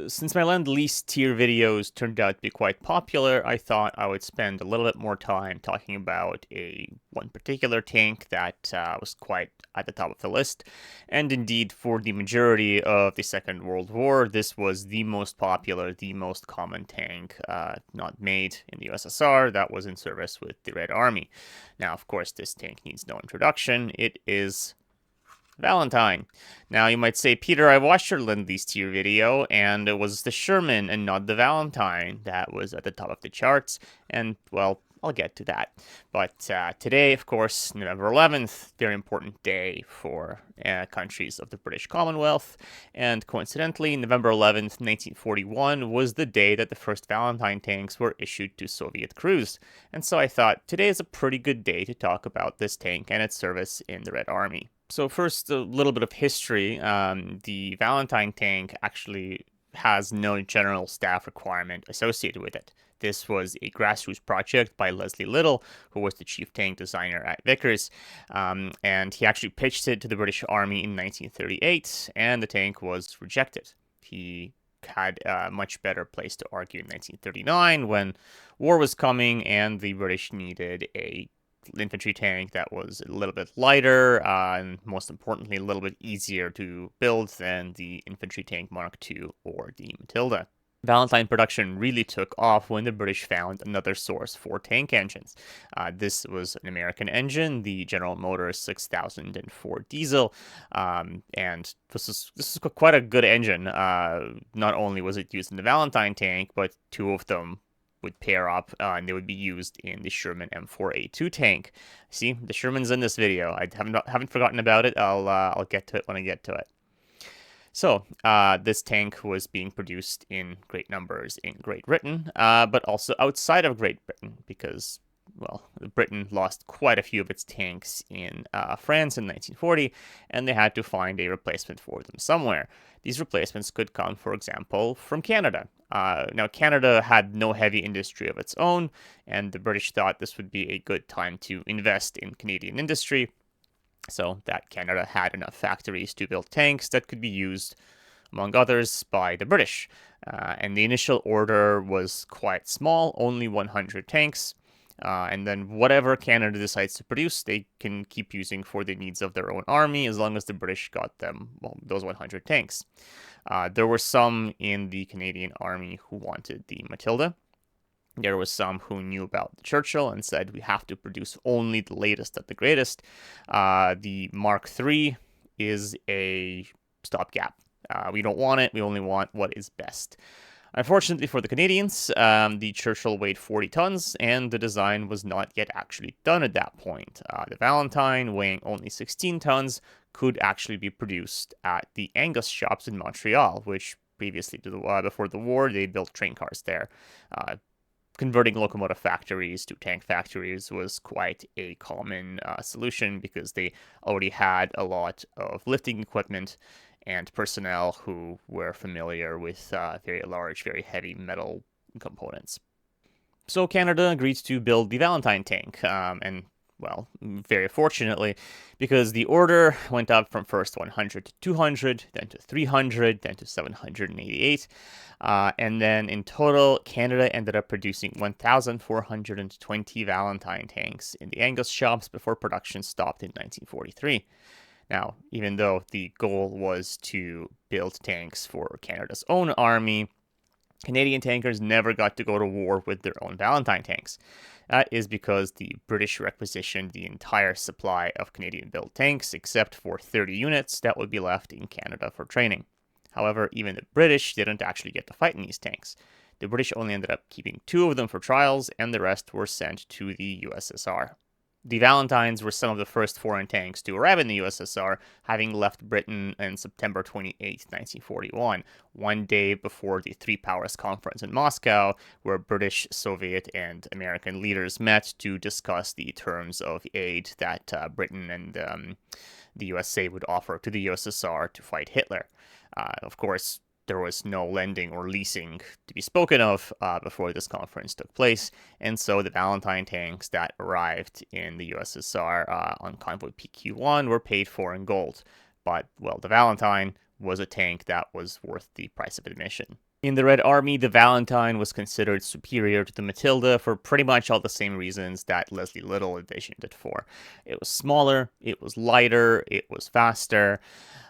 Since my Lend-Lease tier videos turned out to be quite popular, I thought I would spend a little bit more time talking about one particular tank that was quite at the top of the list. And indeed, for the majority of the Second World War, this was the most popular, the most common tank not made in the USSR that was in service with the Red Army. Now, of course, this tank needs no introduction. It is Valentine. Now, you might say, Peter, I watched your Lend-Lease tier video, and it was the Sherman and not the Valentine that was at the top of the charts, and, well, I'll get to that. But today, of course, November 11th, very important day for countries of the British Commonwealth, and coincidentally, November 11th, 1941 was the day that the first Valentine tanks were issued to Soviet crews, and so I thought today is a pretty good day to talk about this tank and its service in the Red Army. So first, a little bit of history. The Valentine tank actually has no general staff requirement associated with it. This was a grassroots project by Leslie Little, who was the chief tank designer at Vickers, and he actually pitched it to the British Army in 1938, and the tank was rejected. He had a much better place to argue in 1939 when war was coming and the British needed a infantry tank that was a little bit lighter and most importantly a little bit easier to build than the infantry tank Mark II or the Matilda. Valentine production really took off when the British found another source for tank engines. This was an American engine, the General Motors 6004 diesel, and this is quite a good engine. Not only was it used in the Valentine tank, but two of them would pair up and they would be used in the Sherman M4A2 tank. See, the Sherman's in this video. I haven't forgotten about it. I'll get to it when I get to it. So, this tank was being produced in great numbers in Great Britain, but also outside of Great Britain because, well, Britain lost quite a few of its tanks in France in 1940, and they had to find a replacement for them somewhere. These replacements could come, for example, from Canada. Now, Canada had no heavy industry of its own, and the British thought this would be a good time to invest in Canadian industry, so that Canada had enough factories to build tanks that could be used, among others, by the British. And the initial order was quite small, only 100 tanks. And then whatever Canada decides to produce, they can keep using for the needs of their own army as long as the British got them, well, those 100 tanks. There were some in the Canadian army who wanted the Matilda. There was some who knew about the Churchill and said we have to produce only the latest of the greatest. The Mark III is a stopgap. We don't want it. We only want what is best. Unfortunately for the Canadians, the Churchill weighed 40 tons, and the design was not yet actually done at that point. The Valentine, weighing only 16 tons, could actually be produced at the Angus shops in Montreal, which previously before the war, they built train cars there. Converting locomotive factories to tank factories was quite a common solution because they already had a lot of lifting equipment and personnel who were familiar with very large, very heavy metal components. So Canada agreed to build the Valentine tank, and well, very fortunately, because the order went up from first 100 to 200, then to 300, then to 788, and then in total, Canada ended up producing 1,420 Valentine tanks in the Angus shops before production stopped in 1943. Now, even though the goal was to build tanks for Canada's own army, Canadian tankers never got to go to war with their own Valentine tanks. That is because the British requisitioned the entire supply of Canadian-built tanks, except for 30 units that would be left in Canada for training. However, even the British didn't actually get to fight in these tanks. The British only ended up keeping 2 of them for trials, and the rest were sent to the USSR. The Valentines were some of the first foreign tanks to arrive in the USSR, having left Britain on September 28, 1941, one day before the Three Powers Conference in Moscow, where British, Soviet, and American leaders met to discuss the terms of aid that Britain and the USA would offer to the USSR to fight Hitler. Of course, there was no lending or leasing to be spoken of before this conference took place, and so the Valentine tanks that arrived in the USSR on Convoy PQ-1 were paid for in gold. But, well, the Valentine was a tank that was worth the price of admission. In the Red Army, the Valentine was considered superior to the Matilda for pretty much all the same reasons that Leslie Little envisioned it for. It was smaller, it was lighter, it was faster.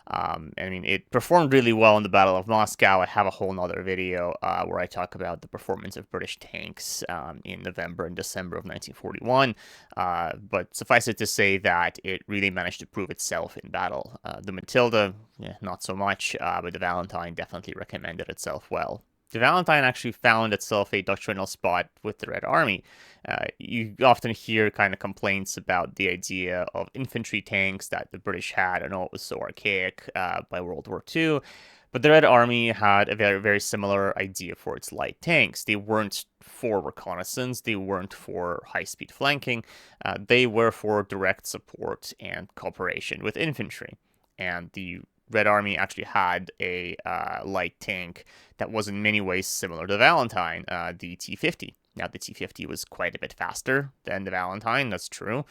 I mean, it performed really well in the Battle of Moscow. I have a whole nother video where I talk about the performance of British tanks in November and December of 1941. But suffice it to say that it really managed to prove itself in battle. The Matilda, not so much, but the Valentine definitely recommended itself well. The Valentine actually found itself a doctrinal spot with the Red Army. You often hear kind of complaints about the idea of infantry tanks that the British had. I know it was so archaic by World War II, but the Red Army had a very, very similar idea for its light tanks. They weren't for reconnaissance, they weren't for high-speed flanking, they were for direct support and cooperation with infantry. And the Red Army actually had a light tank that was in many ways similar to the Valentine, the T-50. Now, the T-50 was quite a bit faster than the Valentine, that's true.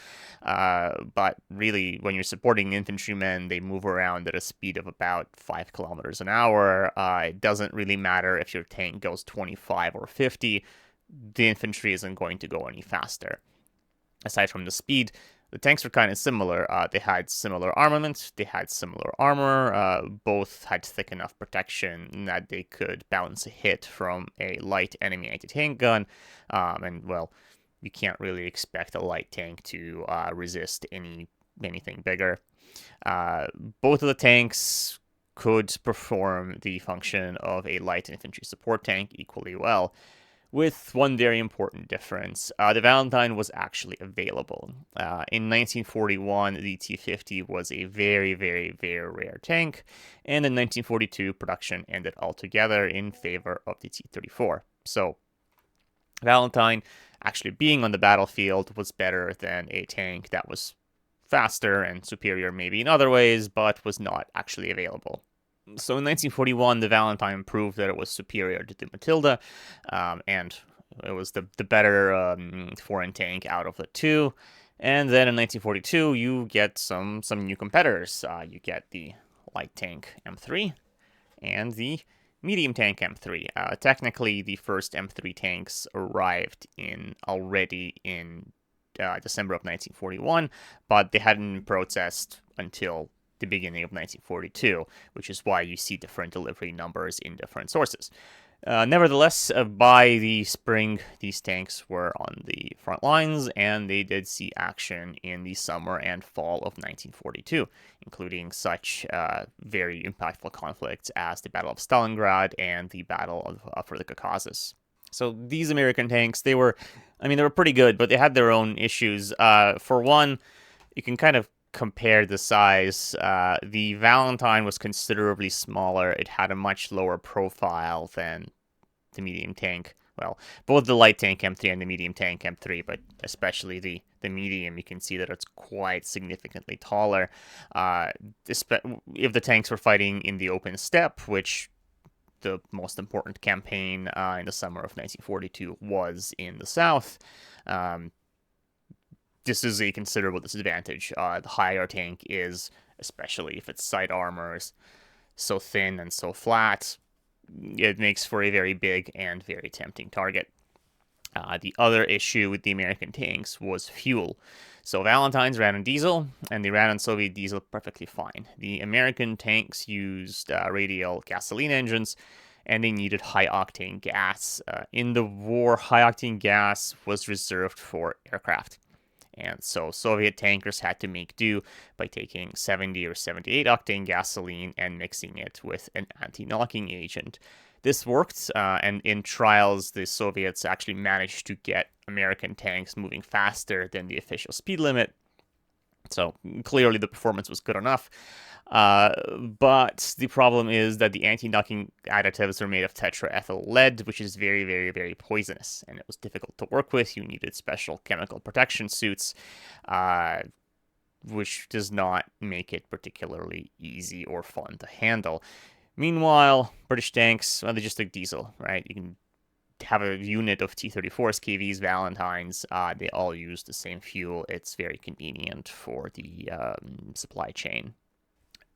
But really, when you're supporting infantrymen, they move around at a speed of about 5 kilometers an hour. It doesn't really matter if your tank goes 25 or 50. The infantry isn't going to go any faster. Aside from the speed, the tanks were kind of similar. They had similar armament, they had similar armor, both had thick enough protection that they could bounce a hit from a light enemy anti-tank gun, and, well, you can't really expect a light tank to resist anything bigger. Both of the tanks could perform the function of a light infantry support tank equally well, with one very important difference. The Valentine was actually available. In 1941, the T-50 was a very, very, very rare tank, and in 1942, production ended altogether in favor of the T-34. So, Valentine actually being on the battlefield was better than a tank that was faster and superior maybe in other ways, but was not actually available. So in 1941, the Valentine proved that it was superior to the Matilda, and it was the better foreign tank out of the two. And then in 1942, you get some new competitors. You get the light tank M3 and the medium tank M3. Technically, the first M3 tanks arrived already in December of 1941, but they hadn't been processed until the beginning of 1942, which is why you see different delivery numbers in different sources. Nevertheless, by the spring, these tanks were on the front lines, and they did see action in the summer and fall of 1942, including such very impactful conflicts as the Battle of Stalingrad and the Battle for the Caucasus. So these American tanks, they were pretty good, but they had their own issues. For one, you can kind of compare the size. The Valentine was considerably smaller. It had a much lower profile than the medium tank. Well, both the light tank M3 and the medium tank M3, but especially the medium, you can see that it's quite significantly taller. If the tanks were fighting in the open steppe, which the most important campaign in the summer of 1942 was in the south, this is a considerable disadvantage. The higher tank is, especially if its side armor is so thin and so flat, it makes for a very big and very tempting target. The other issue with the American tanks was fuel. So Valentines ran on diesel, and they ran on Soviet diesel perfectly fine. The American tanks used radial gasoline engines, and they needed high-octane gas. In the war, high-octane gas was reserved for aircraft. And so Soviet tankers had to make do by taking 70 or 78 octane gasoline and mixing it with an anti-knocking agent. This worked, and in trials, the Soviets actually managed to get American tanks moving faster than the official speed limit. So clearly the performance was good enough. But the problem is that the anti-knocking additives are made of tetraethyl lead, which is very, very, very poisonous, and it was difficult to work with. You needed special chemical protection suits, which does not make it particularly easy or fun to handle. Meanwhile, British tanks, well, they just like diesel, right? You can have a unit of T-34s, KVs, Valentines. They all use the same fuel. It's very convenient for the supply chain.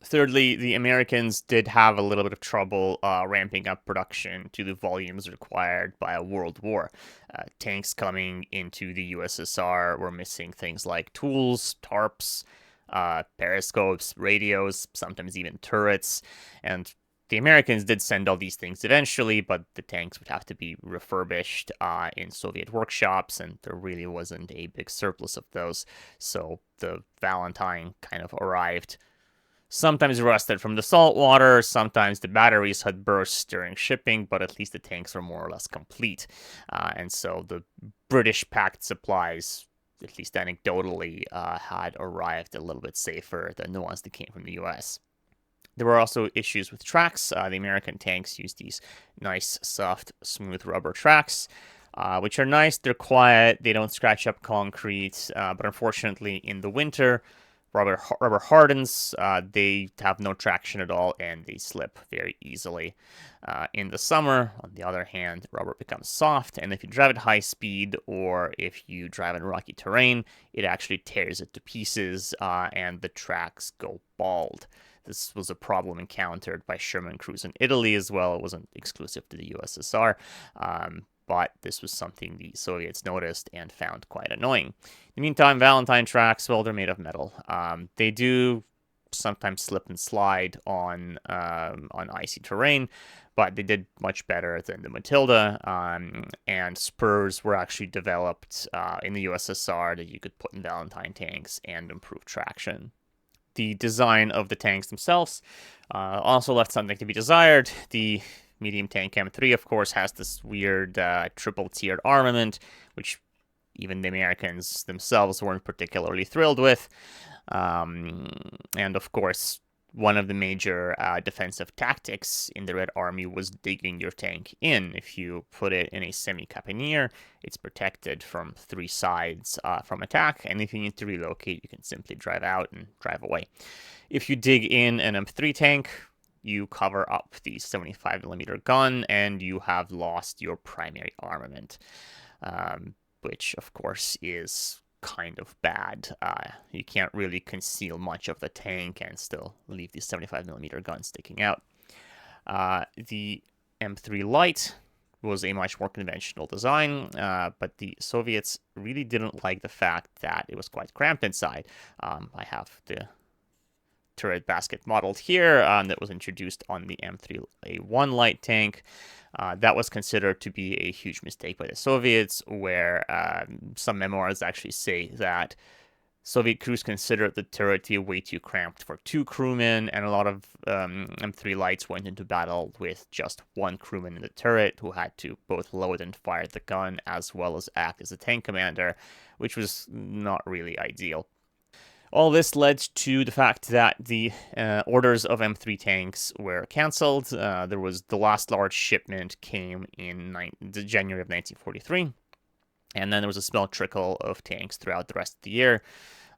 Thirdly, the Americans did have a little bit of trouble ramping up production to the volumes required by a world war. Tanks coming into the USSR were missing things like tools, tarps, periscopes, radios, sometimes even turrets, and the Americans did send all these things eventually, but the tanks would have to be refurbished in Soviet workshops, and there really wasn't a big surplus of those. So the Valentine kind of arrived sometimes rusted from the salt water, sometimes the batteries had burst during shipping, but at least the tanks were more or less complete. And so the British packed supplies, at least anecdotally, had arrived a little bit safer than the ones that came from the US. There were also issues with tracks. The American tanks used these nice, soft, smooth rubber tracks, which are nice. They're quiet. They don't scratch up concrete. But unfortunately, in the winter, rubber hardens. They have no traction at all, and they slip very easily. In the summer, on the other hand, rubber becomes soft, and if you drive at high speed or if you drive in rocky terrain, it actually tears it to pieces, and the tracks go bald. This was a problem encountered by Sherman crews in Italy as well. It wasn't exclusive to the USSR, but this was something the Soviets noticed and found quite annoying. In the meantime, Valentine tracks, well, they're made of metal. They do sometimes slip and slide on icy terrain, but they did much better than the Matilda. And spurs were actually developed in the USSR that you could put in Valentine tanks and improve traction. The design of the tanks themselves also left something to be desired. The medium tank M3, of course, has this weird triple-tiered armament, which even the Americans themselves weren't particularly thrilled with. And of course, one of the major defensive tactics in the Red Army was digging your tank in. If you put it in a semi-caponier, it's protected from three sides from attack, and if you need to relocate, you can simply drive out and drive away. If you dig in an M3 tank, you cover up the 75mm gun, and you have lost your primary armament, which, of course, is kind of bad. You can't really conceal much of the tank and still leave the 75mm gun sticking out. The M3 Light was a much more conventional design, but the Soviets really didn't like the fact that it was quite cramped inside. I have the turret basket modeled here that was introduced on the M3A1 light tank. That was considered to be a huge mistake by the Soviets, where some memoirs actually say that Soviet crews considered the turret way too cramped for two crewmen, and a lot of M3 lights went into battle with just one crewman in the turret who had to both load and fire the gun as well as act as a tank commander, which was not really ideal. All this led to the fact that the orders of M3 tanks were cancelled. There was the last large shipment came in January of 1943, and then there was a small trickle of tanks throughout the rest of the year.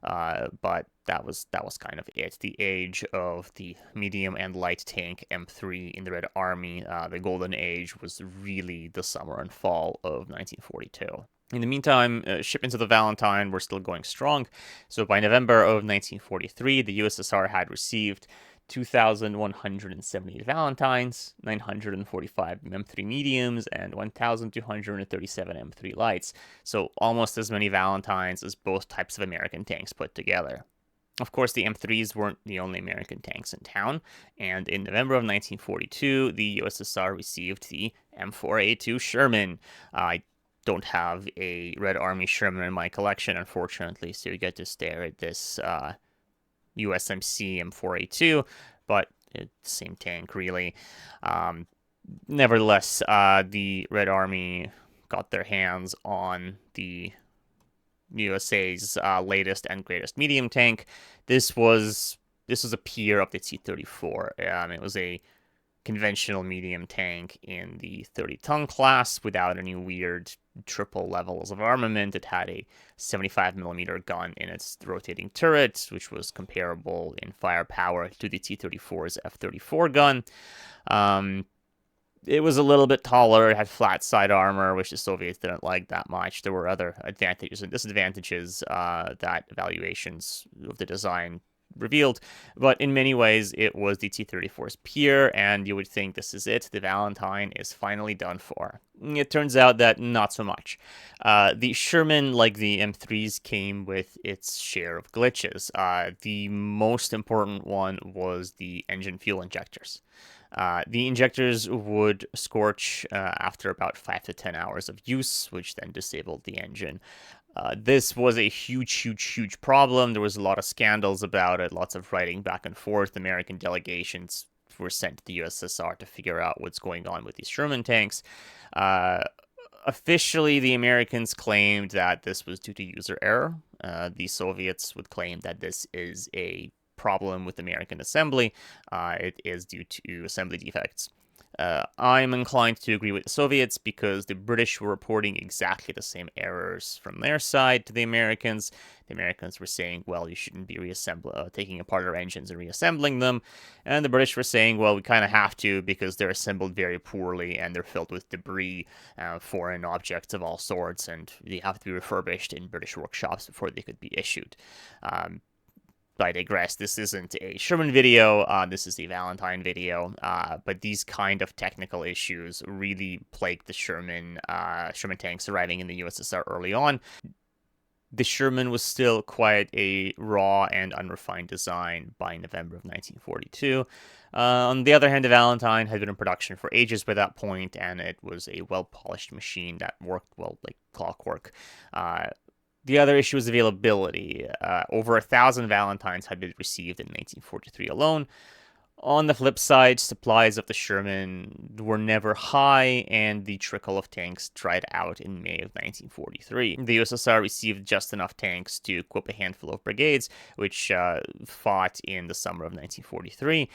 But that was kind of it. The age of the medium and light tank M3 in the Red Army, the golden age, was really the summer and fall of 1942. In the meantime, shipments of the Valentine were still going strong. So by November of 1943, the USSR had received 2,178 Valentines, 945 M3 mediums, and 1,237 M3 lights. So almost as many Valentines as both types of American tanks put together. Of course, the M3s weren't the only American tanks in town, and in November of 1942, the USSR received the M4A2 Sherman. I don't have a Red Army Sherman in my collection, unfortunately, so you get to stare at this USMC M4A2, but it's the same tank, really. Nevertheless, the Red Army got their hands on the USA's latest and greatest medium tank. This was a peer of the T-34. It was a conventional medium tank in the 30-ton class without any weird triple levels of armament. It had a 75mm gun in its rotating turret, which was comparable in firepower to the T-34's F-34 gun. It was a little bit taller. It had flat side armor, which the Soviets didn't like that much. There were other advantages and disadvantages that evaluations of the design revealed, but in many ways it was the T-34's peer, and you would think this is it, the Valentine is finally done for. It turns out that not so much. The Sherman, like the M3s, came with its share of glitches. The most important one was the engine fuel injectors. The injectors would scorch after about 5 to 10 hours of use, which then disabled the engine. This was a huge problem. There was a lot of scandals about it, lots of writing back and forth. American delegations were sent to the USSR to figure out what's going on with these Sherman tanks. Uh, Officially, the Americans claimed that this was due to user error. The Soviets would claim that this is a problem with American assembly. It is due to assembly defects. I'm inclined to agree with the Soviets because the British were reporting exactly the same errors from their side to the Americans. The Americans were saying, well, you shouldn't be taking apart our engines and reassembling them. And the British were saying, well, we kind of have to because they're assembled very poorly and they're filled with debris, foreign objects of all sorts, and they have to be refurbished in British workshops before they could be issued. I digress. This isn't a Sherman video. This is a Valentine video. But these kind of technical issues really plagued the Sherman tanks arriving in the USSR early on. The Sherman was still quite a raw and unrefined design by November of 1942. On the other hand, the Valentine had been in production for ages by that point, and it was a well-polished machine that worked well like clockwork. The other issue is availability. Over 1,000 Valentines had been received in 1943 alone. On the flip side, supplies of the Sherman were never high, and the trickle of tanks dried out in May of 1943. The USSR received just enough tanks to equip a handful of brigades, which fought in the summer of 1943,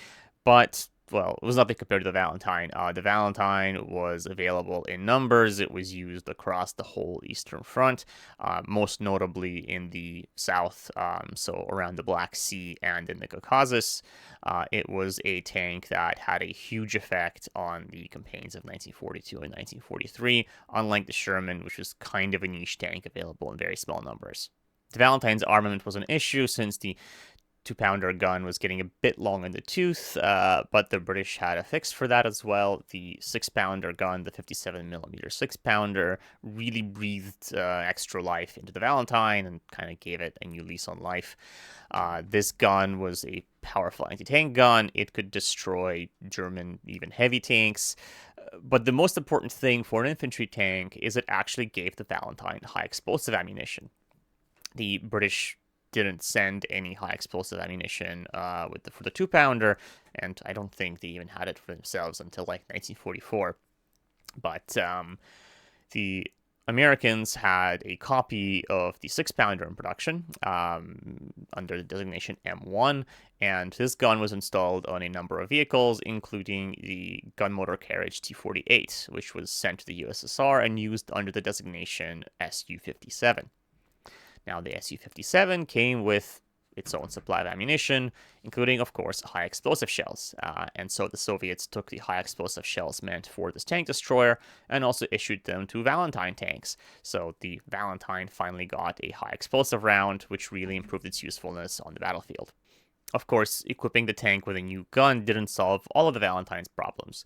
but well, it was nothing compared to the Valentine. The Valentine was available in numbers. It was used across the whole Eastern Front, most notably in the south, so around the Black Sea and in the Caucasus. It was a tank that had a huge effect on the campaigns of 1942 and 1943, unlike the Sherman, which was kind of a niche tank available in very small numbers. The Valentine's armament was an issue since the 2-pounder gun was getting a bit long in the tooth, but the British had a fix for that as well. The 6-pounder gun, the 57mm 6-pounder, really breathed extra life into the Valentine and kind of gave it a new lease on life. This gun was a powerful anti-tank gun. It could destroy German, even heavy tanks. But the most important thing for an infantry tank is it actually gave the Valentine high explosive ammunition. The British didn't send any high explosive ammunition for the 2-pounder, and I don't think they even had it for themselves until like 1944. But the Americans had a copy of the 6-pounder in production under the designation M1, and this gun was installed on a number of vehicles, including the gun motor carriage T-48, which was sent to the USSR and used under the designation Su-57. Now, the Su-57 came with its own supply of ammunition, including, of course, high explosive shells. And so the Soviets took the high explosive shells meant for this tank destroyer and also issued them to Valentine tanks. So the Valentine finally got a high explosive round, which really improved its usefulness on the battlefield. Of course, equipping the tank with a new gun didn't solve all of the Valentine's problems.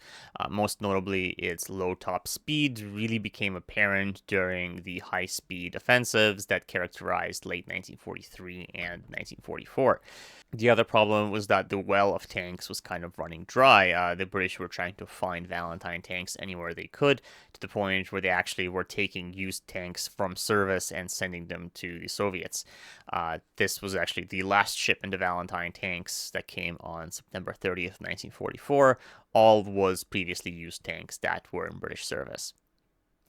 Most notably, its low top speed really became apparent during the high-speed offensives that characterized late 1943 and 1944. The other problem was that the well of tanks was kind of running dry. The British were trying to find Valentine tanks anywhere they could, to the point where they actually were taking used tanks from service and sending them to the Soviets. This was actually the last shipment of Valentine tanks that came on September 30th, 1944. All was previously used tanks that were in British service.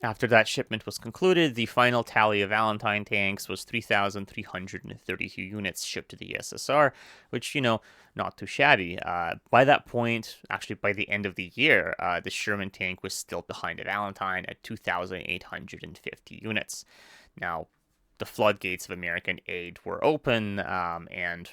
After that shipment was concluded, the final tally of Valentine tanks was 3,332 units shipped to the USSR, which, not too shabby. By that point, actually by the end of the year, the Sherman tank was still behind the Valentine at 2,850 units. Now, the floodgates of American aid were open, and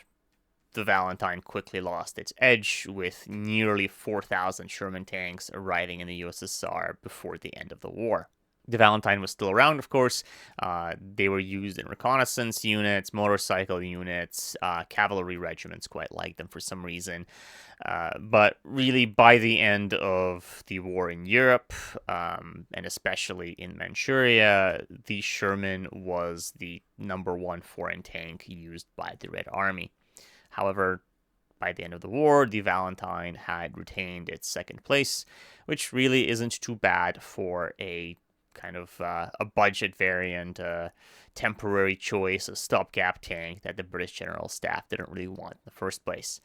the Valentine quickly lost its edge, with nearly 4,000 Sherman tanks arriving in the USSR before the end of the war. The Valentine was still around, of course. They were used in reconnaissance units, motorcycle units, cavalry regiments quite liked them for some reason. But really, by the end of the war in Europe, and especially in Manchuria, the Sherman was the #1 foreign tank used by the Red Army. However, by the end of the war, the Valentine had retained its second place, which really isn't too bad for a kind of a budget variant, temporary choice, a stopgap tank that the British General Staff didn't really want in the first place.